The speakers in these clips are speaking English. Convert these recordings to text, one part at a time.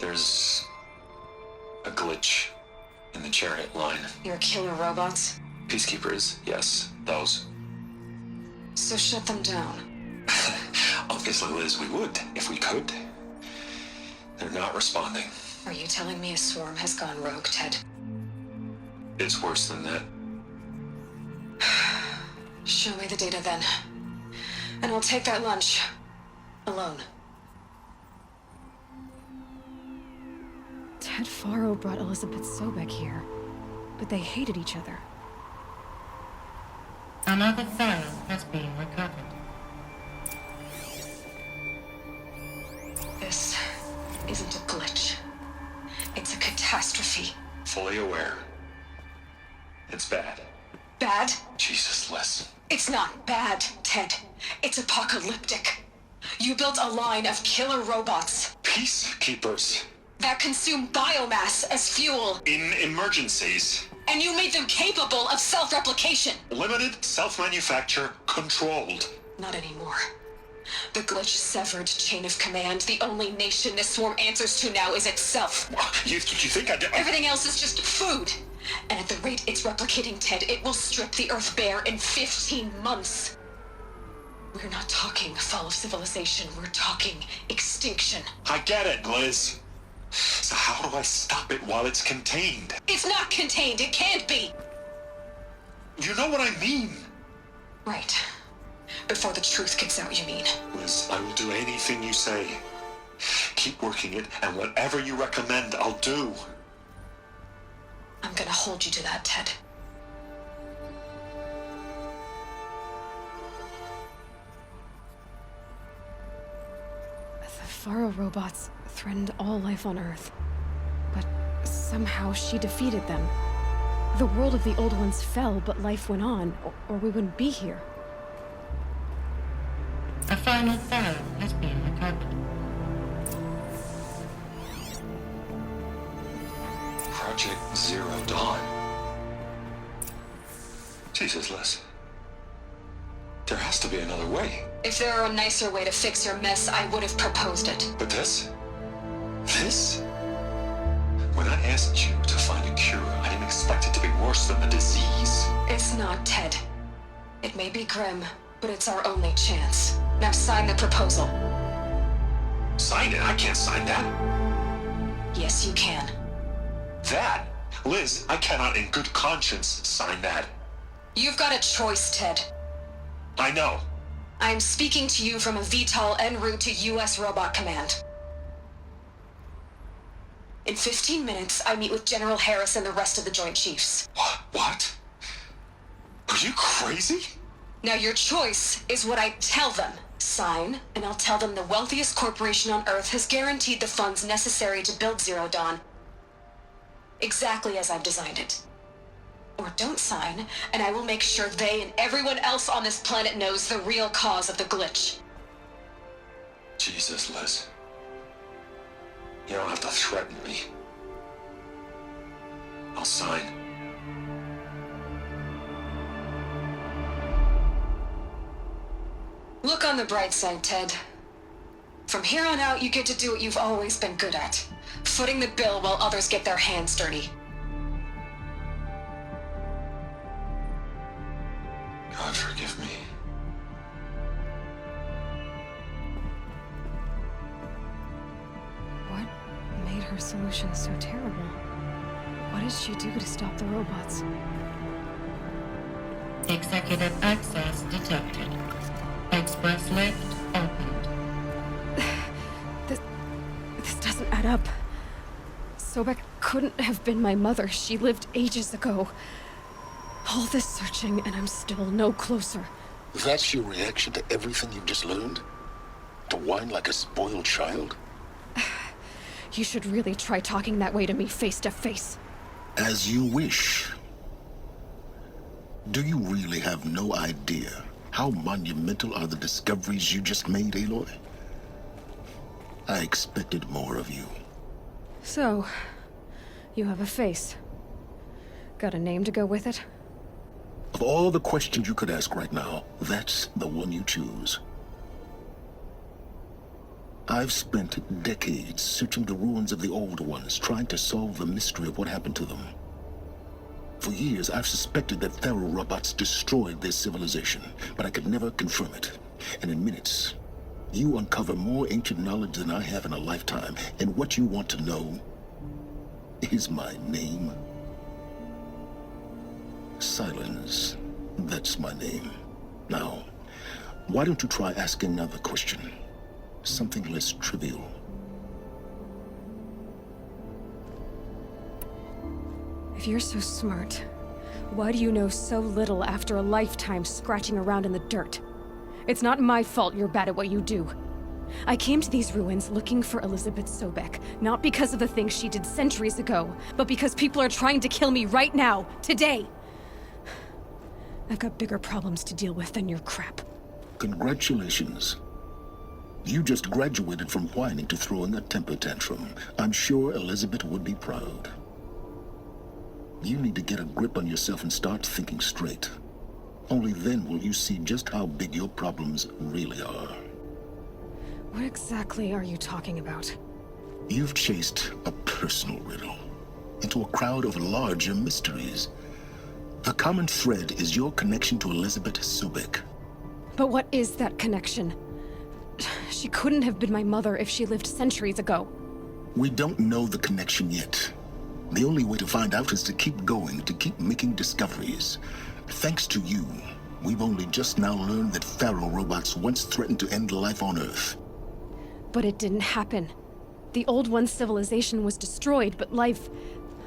There's a glitch in the chariot line. Your killer robots? Peacekeepers, yes, those. So shut them down. Obviously, Liz, we would, if we could. They're not responding. Are you telling me a swarm has gone rogue, Ted? It's worse than that. Show me the data then. And I'll take that lunch. Alone. Ted Faro brought Elizabeth Sobek here, but they hated each other. Another file has been recovered. This isn't a glitch. It's a catastrophe. Fully aware. It's bad. Bad? Jesus, Liz. It's not bad, Ted. It's apocalyptic. You built a line of killer robots Peacekeepers. that consume biomass as fuel, In emergencies. and you made them capable of self-replication. Limited, self-manufacture, controlled. Not anymore. The glitch severed chain of command. The only nation this swarm answers to now is itself. You think I did? Everything else is just food. And at the rate it's replicating, Ted, it will strip the Earth bare in 15 months. We're not talking fall of civilization. We're talking extinction. I get it, Liz. So how do I stop it while it's contained? It's not contained. It can't be. You know what I mean. Right. Before the truth gets out, you mean? Liz, I will do anything you say. Keep working it, and whatever you recommend, I'll do. I'm gonna hold you to that, Ted. The Faro robots threatened all life on Earth, but somehow she defeated them. The world of the Old Ones fell, but life went on, or we wouldn't be here. A final file has been recovered. Project Zero Dawn. Jesus, Liz. There has to be another way. If there were a nicer way to fix your mess, I would have proposed it. But this? When I asked you to find a cure, I didn't expect it to be worse than the disease. It's not, Ted. It may be grim, but it's our only chance. Now sign the proposal. Sign it? I can't sign that. Yes, you can. That? Liz, I cannot in good conscience sign that. You've got a choice, Ted. I know. I'm speaking to you from a VTOL en route to U.S. Robot Command. In 15 minutes, I meet with General Harris and the rest of the Joint Chiefs. What? Are you crazy? Now your choice is what I tell them. Sign, and I'll tell them the wealthiest corporation on Earth has guaranteed the funds necessary to build Zero Dawn. Exactly as I've designed it. Or don't sign, and I will make sure they and everyone else on this planet knows the real cause of the glitch. Jesus, Liz. You don't have to threaten me. I'll sign. Look on the bright side, Ted. From here on out, you get to do what you've always been good at. Footing the bill while others get their hands dirty. God forgive me. What made her solution so terrible? What did she do to stop the robots? Executive access detected. Express lift opened. This doesn't add up. Sobek couldn't have been my mother. She lived ages ago. All this searching, and I'm still no closer. That's your reaction to everything you've just learned? To whine like a spoiled child? You should really try talking that way to me face to face. As you wish. Do you really have no idea how monumental are the discoveries you just made, Aloy? I expected more of you. So, you have a face. Got a name to go with it? Of all the questions you could ask right now, that's the one you choose. I've spent decades searching the ruins of the old ones, trying to solve the mystery of what happened to them. For years, I've suspected that Thero robots destroyed their civilization, but I could never confirm it. And in minutes, you uncover more ancient knowledge than I have in a lifetime, and what you want to know is my name. Silence. That's my name. Now, why don't you try asking another question? Something less trivial. If you're so smart, why do you know so little after a lifetime scratching around in the dirt? It's not my fault you're bad at what you do. I came to these ruins looking for Elizabeth Sobek, not because of the things she did centuries ago, but because people are trying to kill me right now, today. I've got bigger problems to deal with than your crap. Congratulations. You just graduated from whining to throwing a temper tantrum. I'm sure Elizabeth would be proud. You need to get a grip on yourself and start thinking straight. Only then will you see just how big your problems really are. What exactly are you talking about? You've chased a personal riddle into a crowd of larger mysteries. The common thread is your connection to Elizabeth Sobek. But what is that connection? She couldn't have been my mother if she lived centuries ago. We don't know the connection yet. The only way to find out is to keep going, to keep making discoveries. Thanks to you, we've only just now learned that Thero robots once threatened to end life on Earth. But it didn't happen. The Old One's civilization was destroyed, but life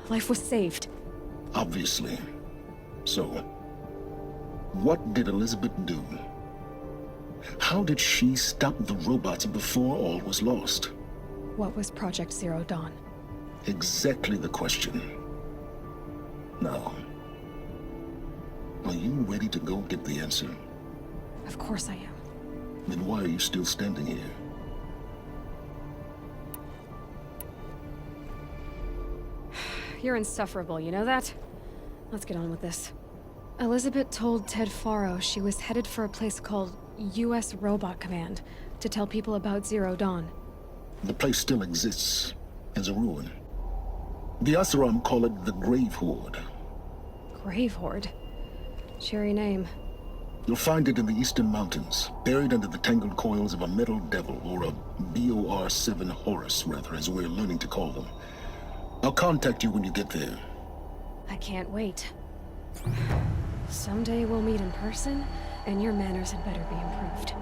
was saved. Obviously. So, what did Elizabeth do? How did she stop the robots before all was lost? What was Project Zero Dawn? Exactly the question. Now, are you ready to go get the answer? Of course I am. Then why are you still standing here? You're insufferable, you know that? Let's get on with this. Elizabeth told Ted Faro she was headed for a place called U.S. Robot Command to tell people about Zero Dawn. The place still exists as a ruin. The Oseram call it the Grave Horde. Grave Horde? Cheery name. You'll find it in the Eastern Mountains, buried under the tangled coils of a metal devil, or a BOR-7 Horus, rather, as we're learning to call them. I'll contact you when you get there. I can't wait. Someday we'll meet in person, and your manners had better be improved.